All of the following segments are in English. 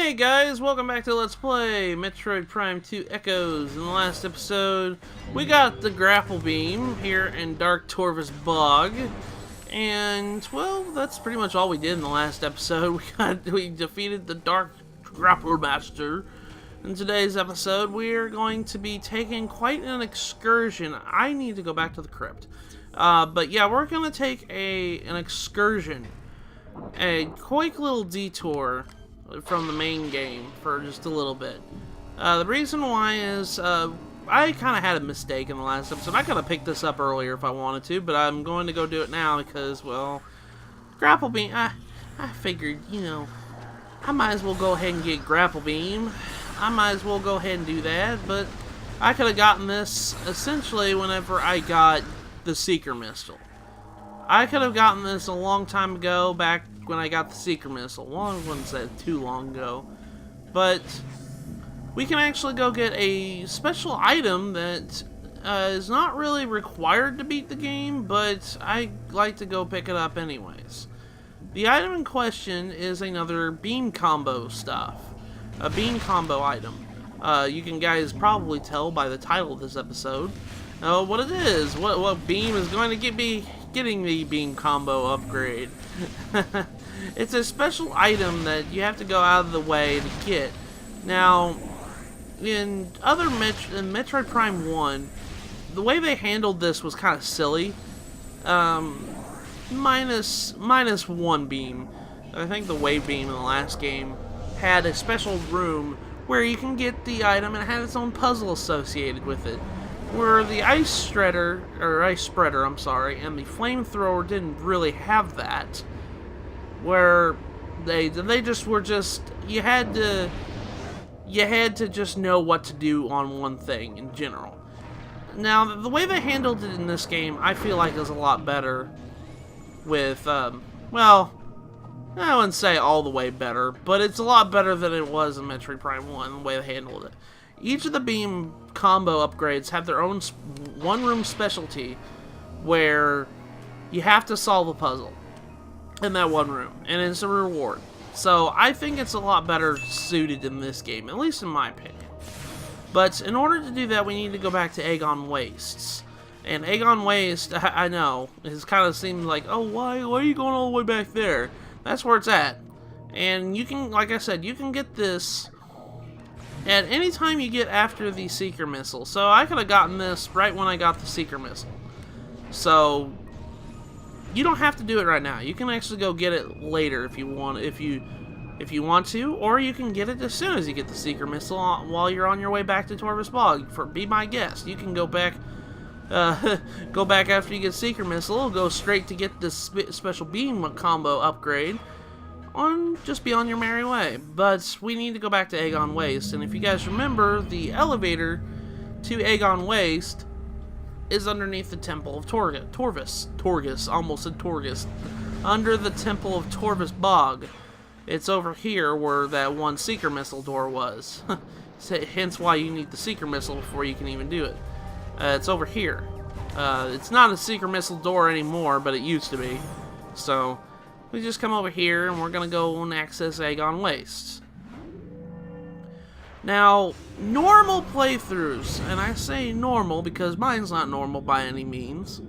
Hey guys, welcome back to Let's Play Metroid Prime 2 Echoes. In the last episode, we got the grapple beam here in Dark Torvus Bog. And, well, that's pretty much all we did in the last episode. We defeated the Dark Grapple Master. In today's episode, we're going to be taking quite an excursion. I need to go back to the crypt. But yeah, we're going to take an excursion. A quick little detour from the main game for just a little bit. The reason why is I kind of had a mistake in the last episode. I could have picked this up earlier if I wanted to, but I'm going to go do it now because, well, grapple beam. I figured, you know, I might as well go ahead and get grapple beam. I might as well go ahead and do that, but I could have gotten this essentially whenever I got the Seeker Missile. I could have gotten this a long time ago, back when I got the Seeker Missile. Well, I wouldn't say too long ago. But we can actually go get a special item that is not really required to beat the game, but I like to go pick it up anyways. The item in question is another beam combo stuff. A beam combo item. You can guys probably tell by the title of this episode what it is. What beam is going to get me getting the beam combo upgrade. It's a special item that you have to go out of the way to get. Now, in Metroid Prime 1, the way they handled this was kind of silly. Minus one beam. I think the wave beam in the last game had a special room where you can get the item and it had its own puzzle associated with it. Where the ice spreader, I'm sorry, and the flamethrower didn't really have that. Where they just were you had to just know what to do on one thing in general. Now the way they handled it in this game, I feel like is a lot better. With well, I wouldn't say all the way better, but it's a lot better than it was in Metroid Prime 1, the way they handled it. Each of the beam combo upgrades have their own one-room specialty where you have to solve a puzzle in that one room, and it's a reward. So I think it's a lot better suited in this game, at least in my opinion. But in order to do that, we need to go back to Agon Wastes. And Agon Waste, I know, it kind of seemed like, oh, why are you going all the way back there? That's where it's at. And you can, like I said, you can get this at any time you get after the Seeker Missile. So I could have gotten this right when I got the Seeker Missile. So you don't have to do it right now. You can actually go get it later if you want, if you want to, or you can get it as soon as you get the Seeker Missile while you're on your way back to Torvus Bog. Be my guest. You can go back, go back after you get Seeker Missile. Go straight to get this special beam combo upgrade. Just be on your merry way. But we need to go back to Agon Waste, and if you guys remember, the elevator to Agon Waste is underneath the Temple of Torgus, almost said Torgus. Under the Temple of Torvus Bog. It's over here where that one Seeker Missile door was. Hence why you need the Seeker Missile before you can even do it. It's over here. It's not a Seeker Missile door anymore, but it used to be. So we just come over here and we're going to go and access Agon Wastes. Now, normal playthroughs, and I say normal because mine's not normal by any means.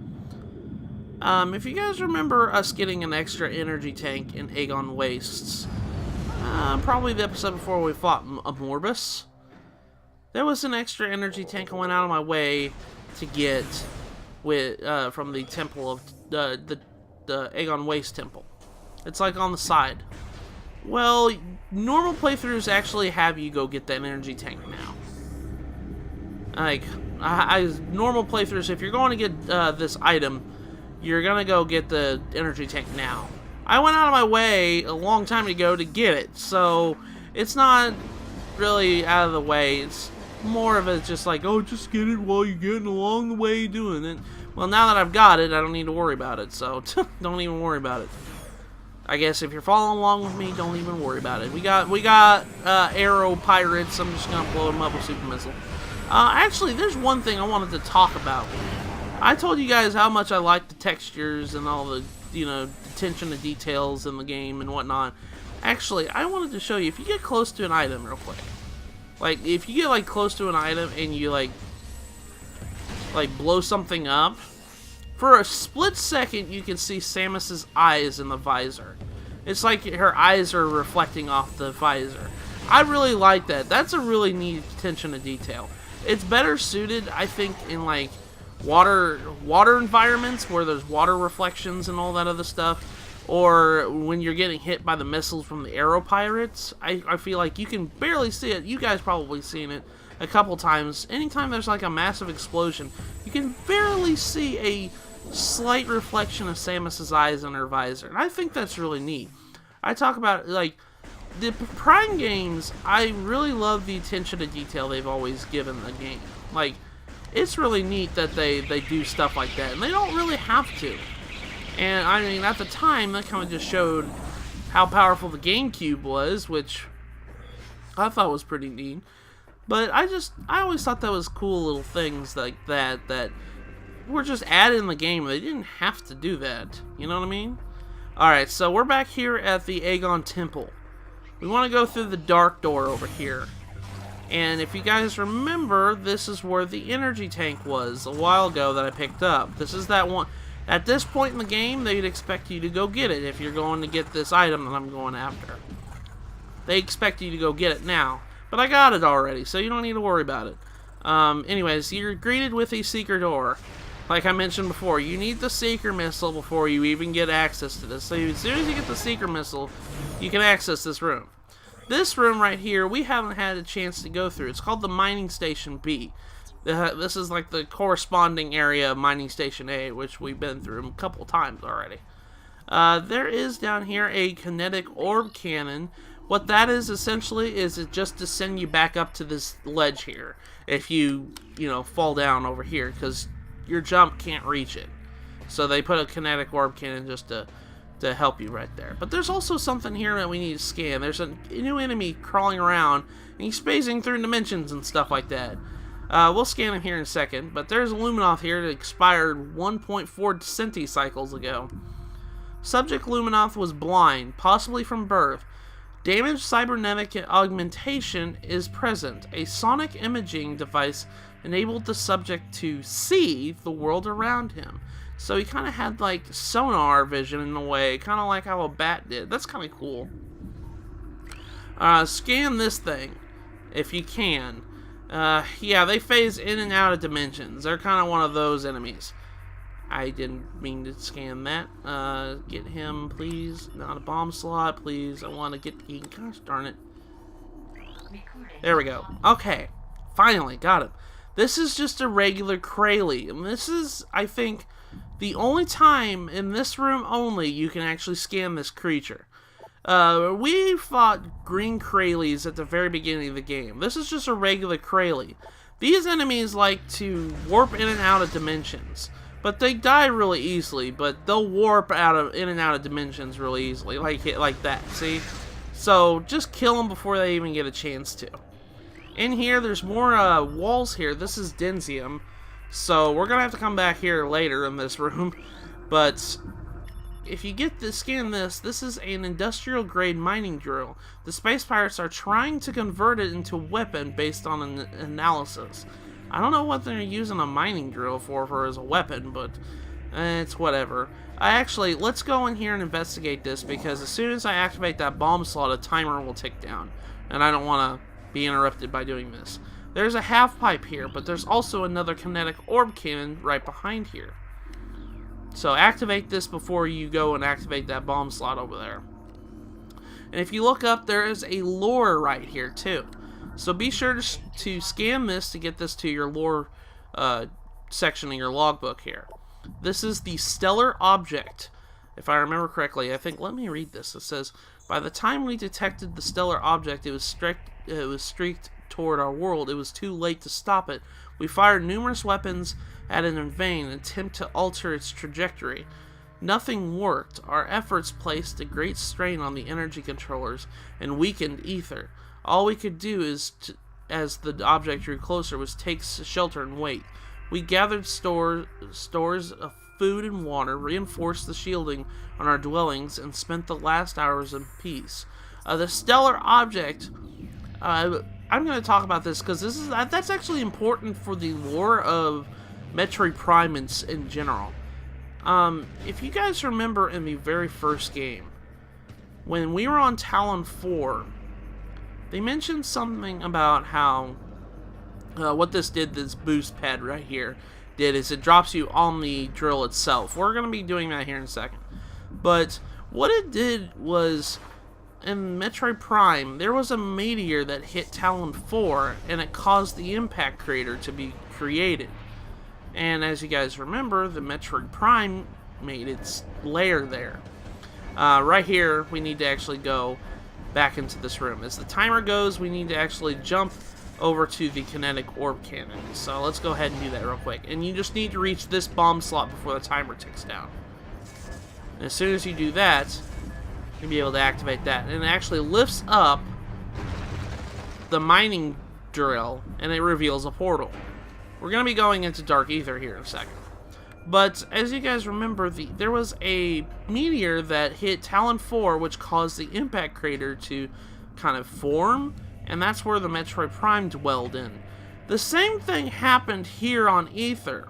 If you guys remember us getting an extra energy tank in Agon Wastes, probably the episode before we fought Morbus, there was an extra energy tank I went out of my way to get from the temple of the Agon Waste Temple. It's like on the side. Well, normal playthroughs actually have you go get that energy tank now. Like, normal playthroughs, if you're going to get this item, you're gonna go get the energy tank now. I went out of my way a long time ago to get it, so it's not really out of the way. It's more of a just like, oh, just get it while you're getting along the way doing it. Well, now that I've got it, I don't need to worry about it, so don't even worry about it. I guess if you're following along with me, don't even worry about it. We got arrow pirates. I'm just gonna blow them up with Super Missile. Actually, there's one thing I wanted to talk about. I told you guys how much I like the textures and all the, you know, attention to details in the game and whatnot. Actually, I wanted to show you, if you get close to an item real quick. Like, if you get, like, close to an item and you, like blow something up, for a split second, you can see Samus's eyes in the visor. It's like her eyes are reflecting off the visor. I really like that. That's a really neat attention to detail. It's better suited, I think, in, like, water environments where there's water reflections and all that other stuff. Or when you're getting hit by the missiles from the Aero Pirates, I feel like you can barely see it. You guys probably seen it a couple times. Anytime there's like a massive explosion, you can barely see a slight reflection of Samus's eyes in her visor. And I think that's really neat. I talk about, like, the Prime games, I really love the attention to detail they've always given the game. Like, it's really neat that they do stuff like that. And they don't really have to. And, I mean, at the time, that kind of just showed how powerful the GameCube was, which I thought was pretty neat. But I always thought that was cool little things like that were just added in the game. They didn't have to do that. You know what I mean? Alright, so we're back here at the Agon Temple. We want to go through the dark door over here. And if you guys remember, this is where the energy tank was a while ago that I picked up. This is that one. At this point in the game, they'd expect you to go get it if you're going to get this item that I'm going after. They expect you to go get it now. But I got it already, so you don't need to worry about it. Anyways, you're greeted with a seeker door. Like I mentioned before, you need the seeker missile before you even get access to this. So as soon as you get the seeker missile, you can access this room. This room right here, we haven't had a chance to go through. It's called the Mining Station B. This is like the corresponding area of Mining Station A, which we've been through a couple times already. There is down here a kinetic orb cannon. What that is essentially is it just to send you back up to this ledge here if you fall down over here, because your jump can't reach it. So they put a kinetic orb cannon just to help you right there. But there's also something here that we need to scan. There's a new enemy crawling around, and he's spacing through dimensions and stuff like that. We'll scan him here in a second, but there's a Luminoth here that expired 1.4 centicycles ago. Subject Luminoth was blind, possibly from birth. Damaged cybernetic augmentation is present. A sonic imaging device enabled the subject to see the world around him. So he kind of had like sonar vision in a way, kind of like how a bat did. That's kind of cool. Scan this thing, if you can. Yeah, they phase in and out of dimensions. They're kind of one of those enemies. I didn't mean to scan that. Get him, please. Not a bomb slot, please. I want to get... Gosh darn it. There we go. Okay. Finally, got him. This is just a regular Kraly. And this is, I think, the only time in this room only you can actually scan this creature. We fought green Kralys at the very beginning of the game. This is just a regular Kraly. These enemies like to warp in and out of dimensions. But they die really easily, but they'll warp in and out of dimensions really easily, like that, see? So, just kill them before they even get a chance to. In here, there's more walls here. This is Denzium, so we're going to have to come back here later in this room. But if you get to scan this, this is an industrial-grade mining drill. The Space Pirates are trying to convert it into a weapon based on an analysis. I don't know what they're using a mining drill for as a weapon, but it's whatever. Let's go in here and investigate this, because as soon as I activate that bomb slot, a timer will tick down. And I don't want to be interrupted by doing this. There's a half pipe here, but there's also another kinetic orb cannon right behind here. So activate this before you go and activate that bomb slot over there. And if you look up, there is a lore right here too. So be sure to scan this to get this to your lore section in your logbook here. This is the stellar object. If I remember correctly, let me read this. It says, by the time we detected the stellar object, it was streaked toward our world. It was too late to stop it. We fired numerous weapons at it in vain, an attempt to alter its trajectory. Nothing worked. Our efforts placed a great strain on the energy controllers and weakened ether. All we could do as the object drew closer was take shelter and wait. We gathered stores of food and water, reinforced the shielding on our dwellings, and spent the last hours in peace. The stellar object, I'm going to talk about this because that's actually important for the lore of Metroid Prime in general. If you guys remember in the very first game, when we were on Talon 4, they mentioned something about how what this boost pad right here did is it drops you on the drill itself. We're going to be doing that here in a second. But what it did was, in Metroid Prime, there was a meteor that hit Talon 4, and it caused the impact crater to be created. And as you guys remember, the Metroid Prime made its lair there. Right here, we need to actually go back into this room. As the timer goes, we need to actually jump over to the kinetic orb cannon. So let's go ahead and do that real quick. And you just need to reach this bomb slot before the timer ticks down. And as soon as you do that, you'll be able to activate that. And it actually lifts up the mining drill, and it reveals a portal. We're going to be going into Dark Aether here in a second. But as you guys remember, there was a meteor that hit Talon 4, which caused the impact crater to kind of form, and that's where the Metroid Prime dwelled in. The same thing happened here on Aether.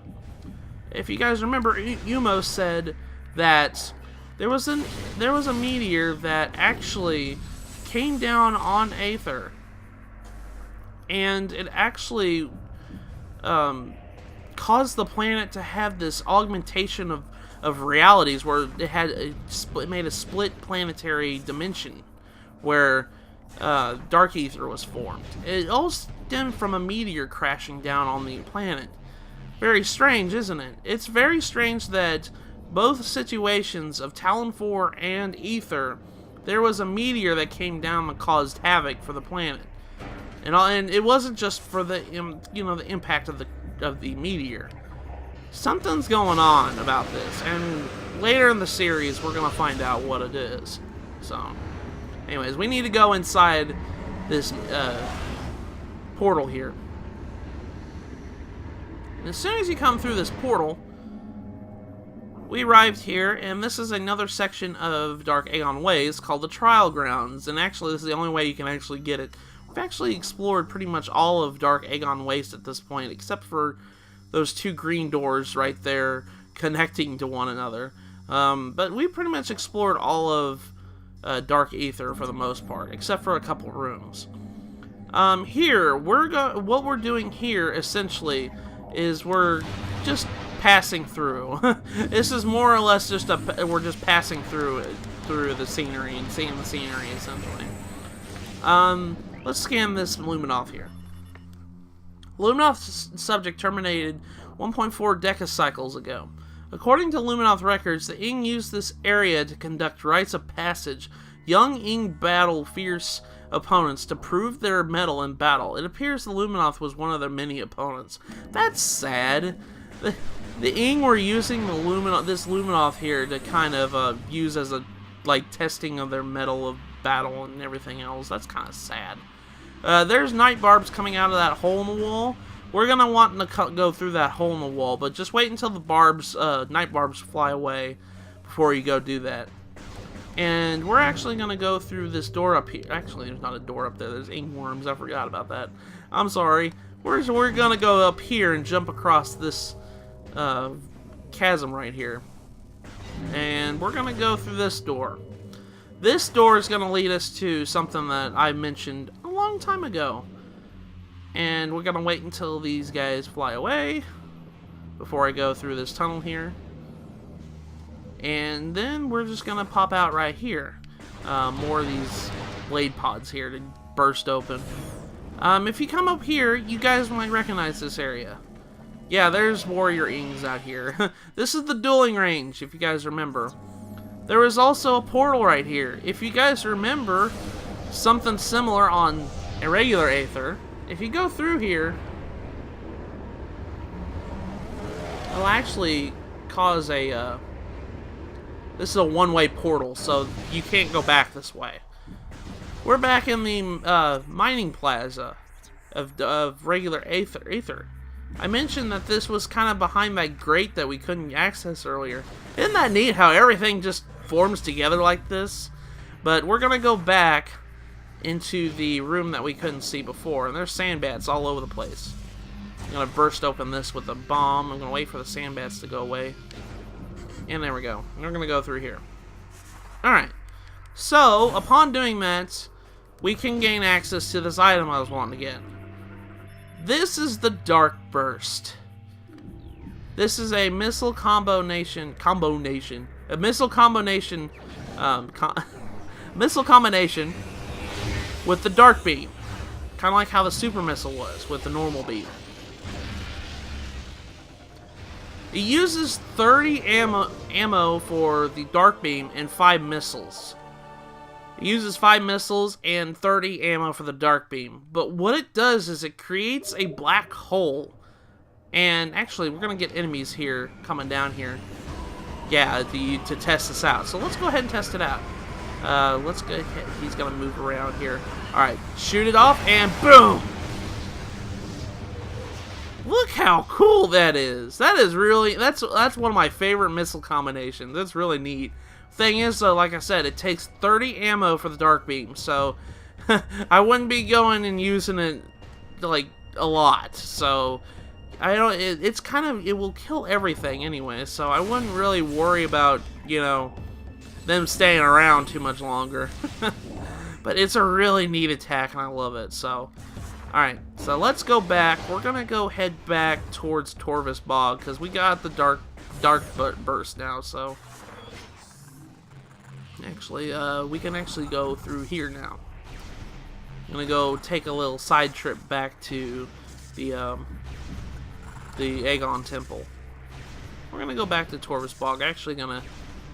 If you guys remember, Umo said that there was a meteor that actually came down on Aether, and it actually caused the planet to have this augmentation of realities where it made a split planetary dimension where Dark Aether was formed. It all stemmed from a meteor crashing down on the planet. Very strange, isn't it? It's very strange that both situations of Talon 4 and Aether, there was a meteor that came down that caused havoc for the planet. And it wasn't just for the the impact of the meteor. Something's going on about this, and later in the series we're gonna find out what it is. So, anyways, we need to go inside this portal here. And as soon as you come through this portal, we arrived here, and this is another section of Dark Agon Ways called the Trial Grounds. And actually, this is the only way you can actually get it. We've actually explored pretty much all of Dark Agon Waste at this point, except for those two green doors right there connecting to one another. But we pretty much explored all of Dark Aether for the most part, except for a couple rooms. Here, what we're doing here, essentially, is we're just passing through. This is more or less just we're just passing through the scenery and seeing the scenery, essentially. Let's scan this Luminoth here. Luminoth's subject terminated 1.4 decacycles ago. According to Luminoth records, the Ing used this area to conduct rites of passage. Young Ing battle fierce opponents to prove their mettle in battle. It appears the Luminoth was one of their many opponents. That's sad. The Ing were using this Luminoth here to kind of use as a testing of their mettle of battle and everything else. That's kind of sad. There's night barbs coming out of that hole in the wall. We're going to want to go through that hole in the wall, but just wait until the night barbs fly away before you go do that. And we're actually going to go through this door up here. Actually, there's not a door up there. There's ink worms. I forgot about that. I'm sorry. We're going to go up here and jump across this chasm right here. And we're going to go through this door. This door is going to lead us to something that I mentioned a long time ago. And we're going to wait until these guys fly away before I go through this tunnel here. And then we're just going to pop out right here. More of these blade pods here to burst open. If you come up here, you guys might recognize this area. Yeah, there's warrior Ings out here. This is the dueling range, if you guys remember. There was also a portal right here. If you guys remember something similar on a regular Aether, if you go through here, it'll actually cause a... this is a one-way portal, so you can't go back this way. We're back in the mining plaza of regular Aether. I mentioned that this was kind of behind that grate that we couldn't access earlier. Isn't that neat how everything just forms together like this? But we're going to go back into the room that we couldn't see before. And there's sandbats all over the place. I'm going to burst open this with a bomb. I'm going to wait for the sandbats to go away. And there we go. And we're going to go through here. Alright. So, upon doing that, we can gain access to this item I was wanting to get. This is the Darkburst. This is a missile combination. A missile combination. Missile combination with the dark beam. Kind of like how the super missile was with the normal beam. It uses 30 ammo for the dark beam and 5 missiles. It uses 5 missiles and 30 ammo for the dark beam. But what it does is it creates a black hole. And actually, we're going to get enemies here coming down here. Yeah, to test this out. So let's go ahead and test it out. Let's go ahead. He's going to move around here. Alright, shoot it off and boom! Look how cool that is. That is really, that's one of my favorite missile combinations. That's really neat. Thing is, though, like I said, it takes 30 ammo for the dark beam, so I wouldn't be going and using it like a lot. So I don't. It's kind of, it will kill everything anyway. So I wouldn't really worry about, you know, them staying around too much longer. But it's a really neat attack, and I love it. So. Alright, so let's go back. We're gonna go head back towards Torvus Bog, because we got the Darkburst now, so... Actually, we can actually go through here now. I'm gonna go take a little side trip back to the Agon Temple. We're gonna go back to Torvus Bog. Actually gonna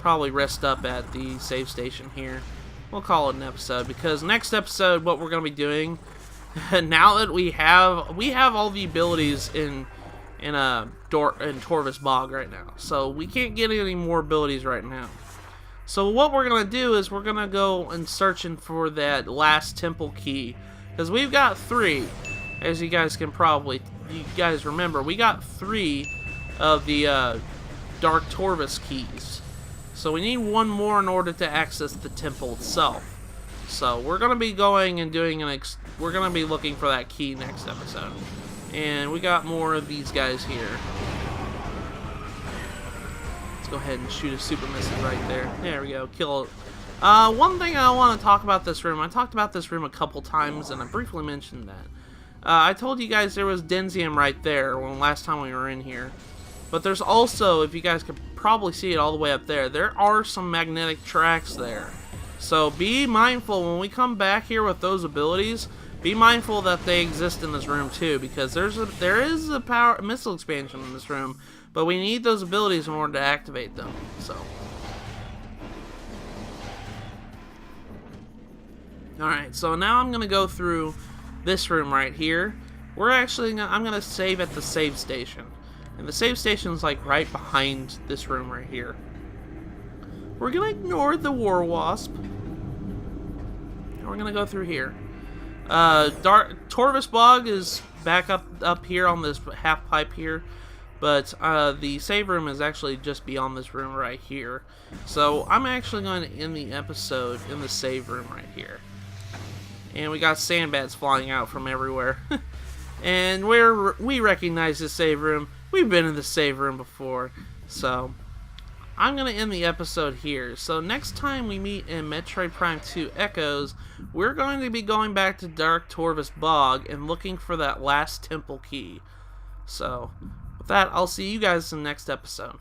probably rest up at the save station here. We'll call it an episode, because next episode, what we're gonna be doing... now that we have all the abilities in Torvus Bog right now, so we can't get any more abilities right now. So what we're gonna do is we're gonna go and searching for that last temple key, because we've got 3, as you guys remember, we got 3 of the Dark Torvus keys. So we need 1 more in order to access the temple itself. So we're gonna be going and doing we're gonna be looking for that key next episode, and we got more of these guys here. Let's go ahead and shoot a super missile right there. There we go, kill it. One thing I want to talk about this room. I talked about this room a couple times, and I briefly mentioned that. I told you guys there was Denzium right there when last time we were in here, but there's also, if you guys could probably see it all the way up there, there are some magnetic tracks there. So be mindful when we come back here with those abilities. Be mindful that they exist in this room too, because there is a power missile expansion in this room, but we need those abilities in order to activate them. So, all right. So now I'm gonna go through this room right here. I'm gonna save at the save station, and the save station is like right behind this room right here. We're gonna ignore the War Wasp. And we're gonna go through here. Torvus Bog is back up here on this half pipe here, but the save room is actually just beyond this room right here. So I'm actually going to end the episode in the save room right here. And we got sandbats flying out from everywhere. And we recognize the save room. We've been in the save room before. So I'm going to end the episode here. So next time we meet in Metroid Prime 2 Echoes, we're going to be going back to Dark Torvus Bog and looking for that last temple key. So with that, I'll see you guys in the next episode.